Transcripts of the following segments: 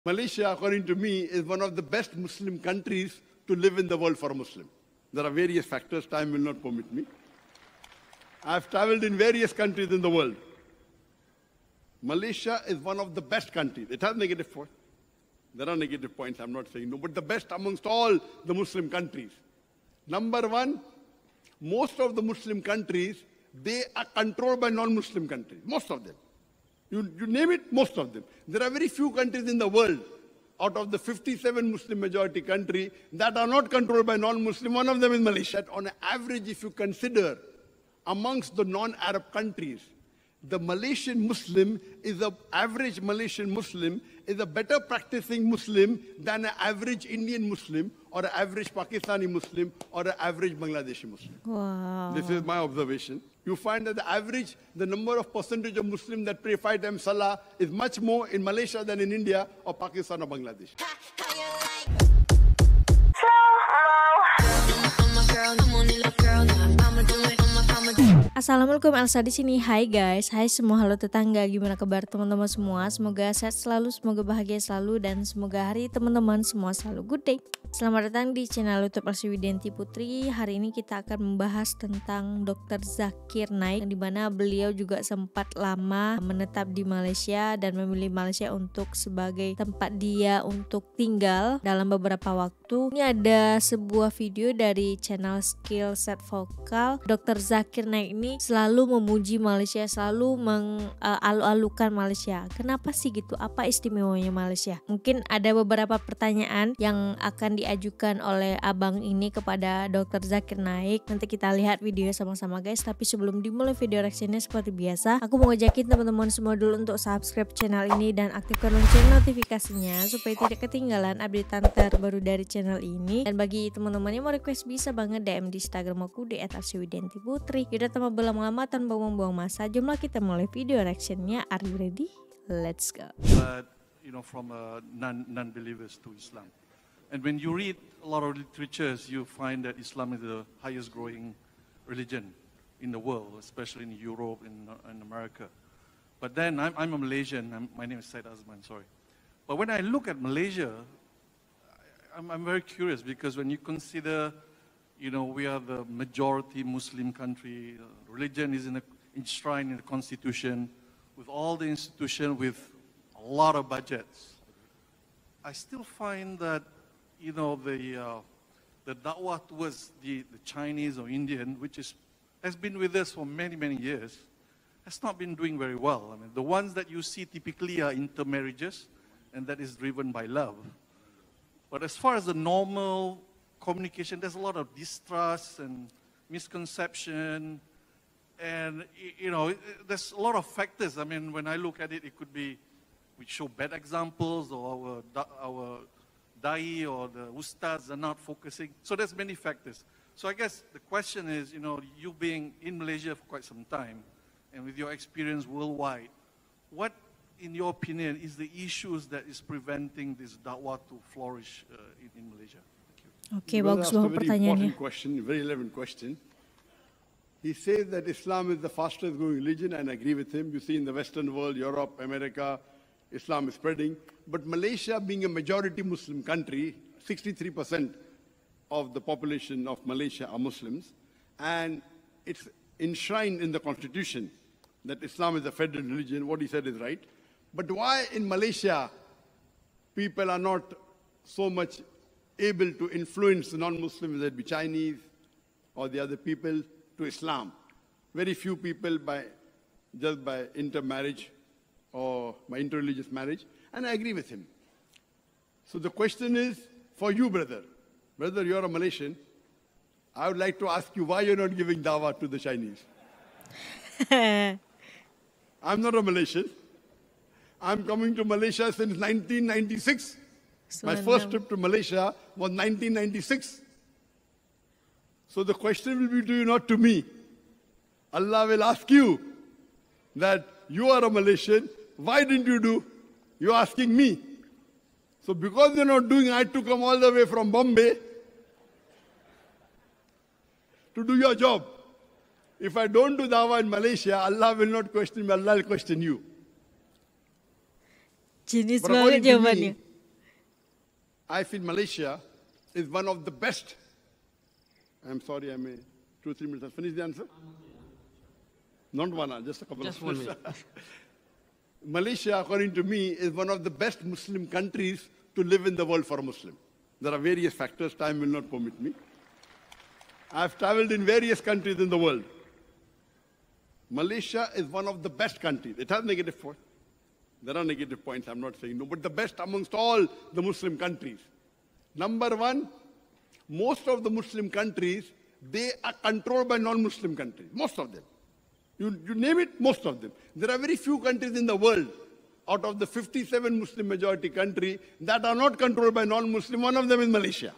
Malaysia, according to me, is one of the best Muslim countries to live in the world for a Muslim. There are various factors, time will not permit me. I've traveled in various countries in the world. Malaysia is one of the best countries. It has negative points. There are negative points, I'm not saying no, but the best amongst all the Muslim countries. Number one, most of the Muslim countries, they are controlled by non-Muslim countries, most of them. You name it, most of them. There are very few countries in the world, out of the 57 Muslim majority country, that are not controlled by non-Muslim. One of them is Malaysia. On average, if you consider amongst the non-Arab countries, the Malaysian Muslim is the average Malaysian Muslim is a better practicing Muslim than an average Indian Muslim or an average Pakistani Muslim or an average Bangladeshi Muslim. Wow. This is my observation. You find that the number of percentage of Muslims that pray 5 times Salah is much more in Malaysia than in India or Pakistan or Bangladesh. Assalamualaikum, Elsa di sini. Hai guys, hai semua, halo tetangga, gimana kabar teman-teman semua? Semoga sehat selalu, semoga bahagia selalu, dan semoga hari teman-teman semua selalu good day. Selamat datang di channel YouTube Malaysia Widianti Putri. Hari ini kita akan membahas tentang Dr. Zakir Naik, di mana beliau juga sempat lama menetap di Malaysia dan memilih Malaysia untuk sebagai tempat dia untuk tinggal dalam beberapa waktu. Ini ada sebuah video dari channel Skill Set Vokal. Dr. Zakir Naik ini selalu memuji Malaysia, selalu mengalu-alukan Malaysia. Kenapa sih gitu? Apa istimewanya Malaysia? Mungkin ada beberapa pertanyaan yang akan diajukan oleh abang ini kepada Dr. Zakir Naik. Nanti kita lihat video sama-sama guys. Tapi sebelum dimulai video reaksinya seperti biasa, aku mau ngajakin teman-teman semua dulu untuk subscribe channel ini dan aktifkan lonceng notifikasinya supaya tidak ketinggalan updatean terbaru dari channel ini. Dan bagi teman-teman yang mau request, bisa banget DM di Instagram aku di @Widianti_Putri. Yaudah, tanpa berlama-lama, tanpa membuang masa, jomlah kita mulai video reactionnya. Are you ready? Let's go. But from non-believers to Islam. And when you read a lot of literatures, you find that Islam is the highest growing religion in the world, especially in Europe and America. But then I'm a Malaysian. My name is Syed Azman, sorry. But when I look at Malaysia, I'm very curious, because when you consider, we are the majority Muslim country, religion is enshrined in the constitution, with all the institutions, with a lot of budgets. I still find that the da'wah towards the Chinese or Indian, which has been with us for many, many years, has not been doing very well. I mean, the ones that you see typically are intermarriages, and that is driven by love. But as far as the normal communication, there's a lot of distrust and misconception, and there's a lot of factors. I mean, when I look at it, it could be we show bad examples, or our da'i or the ustads are not focusing. So there's many factors. So I guess the question is, you being in Malaysia for quite some time, and with your experience worldwide, what, in your opinion, is the issues that is preventing this da'wah to flourish in Malaysia? Oke, bagus banget pertanyaannya. Very relevant question. He says that Islam is the fastest growing religion, and I agree with him. You see in the Western world, Europe, America, Islam is spreading. But Malaysia, being a majority Muslim country, 63% of the population of Malaysia are Muslims, and it's enshrined in the constitution that Islam is a federal religion. What he said is right. But why in Malaysia people are not so much able to influence the non-Muslims, that be Chinese or the other people, to Islam? Very few people just by intermarriage or by interreligious marriage, and I agree with him. So the question is for you, brother. Brother, you're a Malaysian. I would like to ask you why you're not giving dawah to the Chinese. I'm not a Malaysian. I'm coming to Malaysia since 1996. My first trip to Malaysia was 1996. So the question will be to you, not to me. Allah will ask you that you are a Malaysian, why didn't you do? You're asking me. So because you're not doing, I had to come all the way from Bombay to do your job. If I don't do dawah in Malaysia, Allah will not question me, Allah will question you. Jenis banget jawabannya. I feel Malaysia is one of the best. I'm sorry, I may 2-3 minutes. I'll finish the answer. Not one, just a couple Just of 1 minutes. minute. Malaysia, according to me, is one of the best Muslim countries to live in the world for a Muslim. There are various factors, time will not permit me. I've traveled in various countries in the world. Malaysia is one of the best countries. It has negative points. There are negative points, I'm not saying no, but the best amongst all the Muslim countries. Number one, most of the Muslim countries, they are controlled by non-Muslim countries, most of them. You name it, most of them. There are very few countries in the world, out of the 57 Muslim majority country, that are not controlled by non-Muslim. One of them is Malaysia.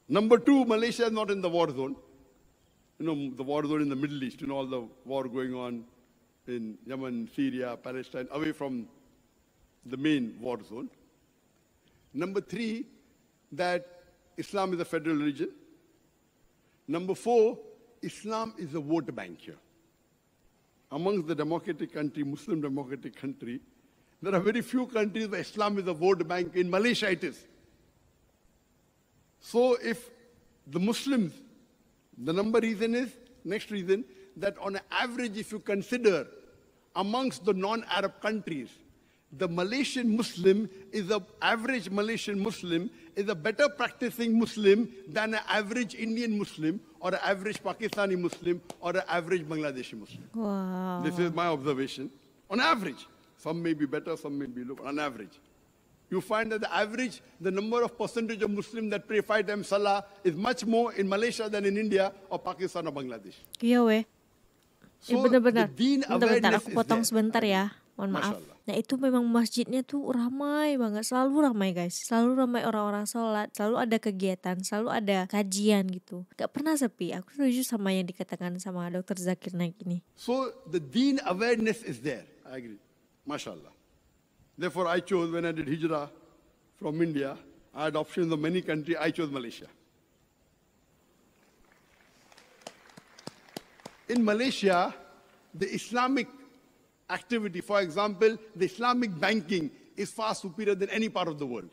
Number two, Malaysia is not in the war zone. You know, the war zone in the Middle East, you know, all the war going on in Yemen, Syria, Palestine, away from the main war zone. Number three, that Islam is a federal religion. Number four, Islam is a vote bank here. Amongst the democratic country, Muslim democratic country, there are very few countries where Islam is a vote bank. In Malaysia it is. So if the Muslims, the next reason, that on an average, if you consider amongst the non-Arab countries, the Malaysian Muslim is average Malaysian Muslim is a better practicing Muslim than an average Indian Muslim or an average Pakistani Muslim or an average Bangladeshi Muslim. Wow. This is my observation. On average, some may be better, some may be low, on average. You find that the average, the number of percentage of Muslims that pray 5 times Salah is much more in Malaysia than in India or Pakistan or Bangladesh. Iya weh. So Benar-benar. the deen Bentar, awareness aku is potong there. sebentar ya. Mohon maaf. Masya Allah. Nah itu memang masjidnya tuh ramai banget. Selalu ramai guys. Selalu ramai orang-orang sholat. Selalu ada kegiatan. Selalu ada kajian gitu. Gak pernah sepi. Aku setuju sama yang dikatakan sama Dr. Zakir Naik ini. So the deen awareness is there. I agree. MashaAllah. Therefore I chose, when I did hijrah from India, I had options of many countries, I chose Malaysia. In Malaysia, the Islamic activity, for example, the Islamic banking is far superior than any part of the world.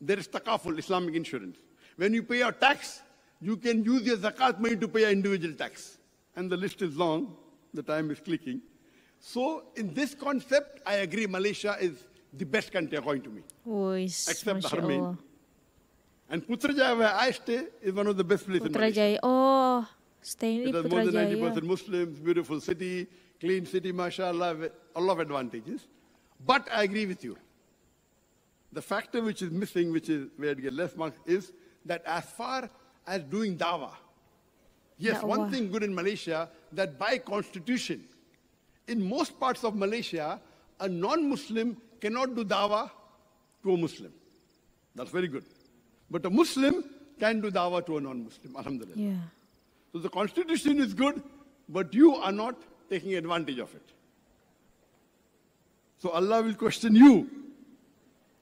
There is takaful, Islamic insurance. When you pay your tax, you can use your zakat money to pay your individual tax. And the list is long, the time is clicking. So in this concept, I agree Malaysia is the best country according to me. Wis, Except Masya Harmain. Allah. And Putrajaya, where I stay, is one of the best places in Malaysia. Putrajaya. Oh, stay It di has more than Putrajaya. 90% Muslims, beautiful city, clean city, mashallah, a lot of advantages. But I agree with you. The factor which is missing, which is where it gets less marks, is that as far as doing dawah, yes, one Da'wah. thing good in Malaysia, that by constitution, in most parts of Malaysia, a non-Muslim cannot do dawah to a Muslim. That's very good. But a Muslim can do dawah to a non-Muslim, alhamdulillah. Yeah. So the constitution is good, but you are not taking advantage of it. So Allah will question you,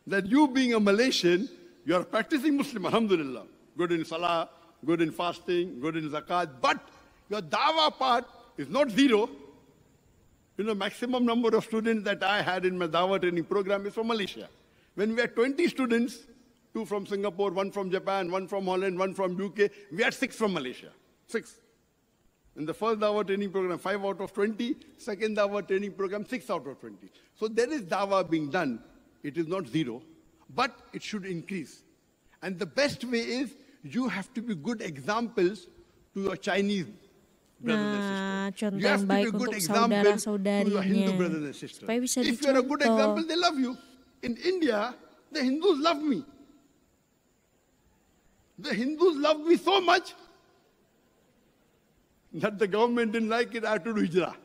that you being a Malaysian, you are a practicing Muslim, alhamdulillah. Good in salah, good in fasting, good in zakat, but your dawah part is not zero. You know, maximum number of students that I had in my dawah training program is from Malaysia. When we had 20 students, 2 from Singapore, 1 from Japan, 1 from Holland, 1 from UK, we had 6 from Malaysia. 6. In the first dawah training program, 5 out of 20. Second dawah training program, 6 out of 20. So there is dawah being done. It is not zero, but it should increase. And the best way is you have to be good examples to your Chinese brothers and Nah, sisters. contoh You have yang to be baik a good untuk example to your saudara-saudarinya. Hindu brothers and sisters. Supaya bisa If you're a good dicontoh. example, they love you. In India, the Hindus love me. The Hindus love me so much that the government didn't like it, I had to do hijrah.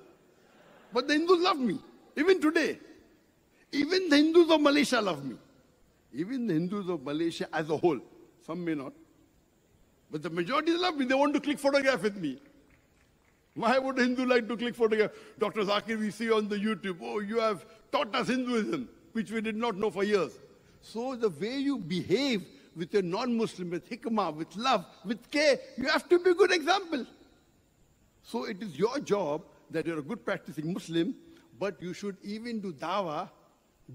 But the Hindus love me, even today. Even the Hindus of Malaysia love me. Even the Hindus of Malaysia as a whole. Some may not. But the majority love me. They want to click photograph with me. Why would a Hindu like to click photograph? Dr. Zakir, we see on the YouTube, oh, you have taught us Hinduism, which we did not know for years. So the way you behave with a non-Muslim, with hikmah, with love, with care, you have to be a good example. So it is your job that you're a good practicing Muslim, but you should even do dawah,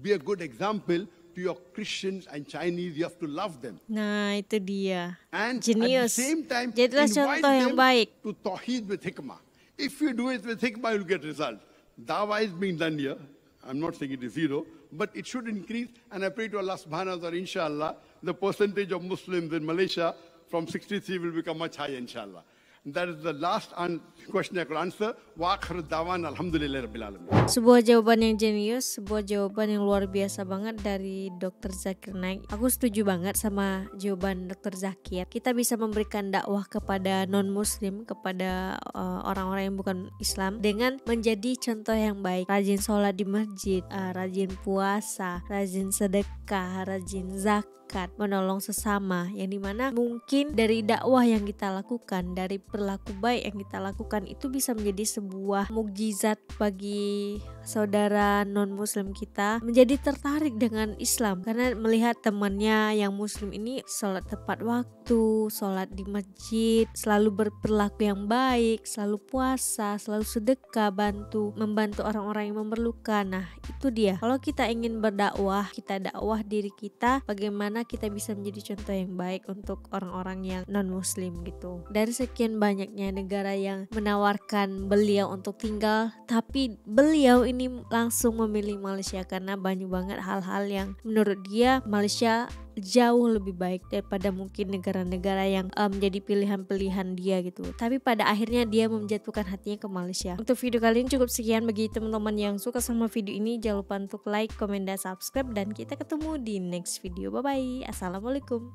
be a good example to your Christians and Chinese, you have to love them. Nah, itu dia. And Jenius. at the same time, Jadilah invite contoh yang them baik. to tauheed with hikmah. If you do it with hikmah, you'll get result. Dawah is being done here. I'm not saying it is zero, but it should increase. And I pray to Allah subhanahu wa ta'ala, inshallah, the percentage of Muslims in Malaysia from 63 will become much higher, inshallah. That is the last question I could answer. Wa akhiru da'wan alhamdulillahi rabbil alamin. Sebuah jawaban yang jenius, sebuah jawaban yang luar biasa banget dari Dr. Zakir Naik. Aku setuju banget sama jawaban Dr. Zakir. Kita bisa memberikan dakwah kepada non-muslim, kepada orang-orang yang bukan Islam dengan menjadi contoh yang baik. Rajin sholat di masjid, rajin puasa, rajin sedekah, rajin zakat, menolong sesama, yang dimana mungkin dari dakwah yang kita lakukan, dari perilaku baik yang kita lakukan, itu bisa menjadi sebuah mukjizat bagi saudara non muslim kita menjadi tertarik dengan Islam karena melihat temannya yang muslim ini sholat tepat waktu, sholat di masjid, selalu berperilaku yang baik, selalu puasa, selalu sedekah, membantu orang-orang yang memerlukan. Nah, itu dia. Kalau kita ingin berdakwah, kita dakwah diri kita, bagaimana kita bisa menjadi contoh yang baik untuk orang-orang yang non muslim gitu. Dari sekian banyaknya negara yang menawarkan beliau untuk tinggal, tapi beliau ini langsung memilih Malaysia karena banyak banget hal-hal yang menurut dia Malaysia jauh lebih baik daripada mungkin negara-negara yang menjadi pilihan-pilihan dia gitu. Tapi pada akhirnya dia menjatuhkan hatinya ke Malaysia. Untuk video kali ini cukup sekian. Bagi teman-teman yang suka sama video ini, jangan lupa untuk like, komen, dan subscribe, dan kita ketemu di next video. Bye bye. Assalamualaikum.